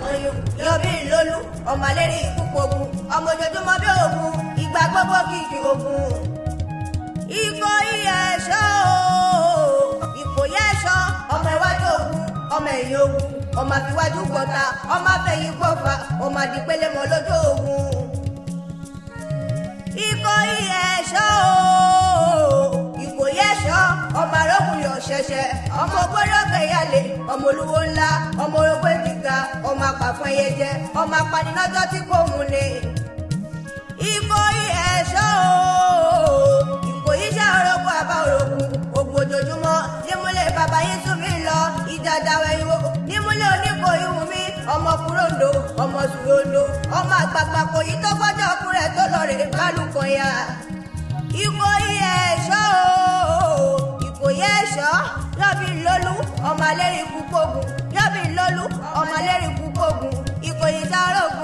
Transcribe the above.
gbọ̀nyìn yọbí lólú ọmọ lérí ìkúpọ̀ ogun ọmọ ojoojúmọ́ bí ogun ìgbà gbogbo kìkì ogun. Ikoyi ẹ̀ṣọ́ Ikoyi ẹ̀ṣọ́ ọmọ iwájú ogun ọmọ ẹ̀yìn ogun ọmọ àfiwájú gbọ̀ta ọmọ afẹ́yìn gbọ̀fà ọmọ àdìpẹ́lẹ́ mọ́ lójú ogun. Ikoyi ẹ̀ṣọ́ Ikoyi ẹ̀ṣọ́ ọmọ arógun yọ̀ ṣẹ̀ṣẹ̀ ọmọ gbọ́dọ̀ kẹyàlè ọmọ olúwo ńlá ọmọ orógbó gíga ọmọ apàfọn ẹyẹ jẹ ọmọ apanilọ́jọ́ tí kò mú ni. Ikoyi ẹ̀ṣọ́ Ikoyi ṣe orogún àbá orogún ogun ojoojúmọ́ nímúlẹ̀ bàbá yín tún mí lọ ìdàdàwẹ̀ ìwò nímúlẹ̀ Oníkòyí wù mí ọmọ kúròǹdó ọmọ sùròǹdó ọmọ àgbààgbà kò yí tó gbọ́dọ̀ ọkùnrin tó lọ rè kálukọ̀ ya. Ikoyi ẹ̀ṣọ́ Ikoyi ẹ̀ṣọ́ yọ̀bí lólú ọmọ alẹ́rìí kú kógun yọ̀bí lólú ọmọ alẹ́rìí kú kógun Ikoyi ṣàrògùn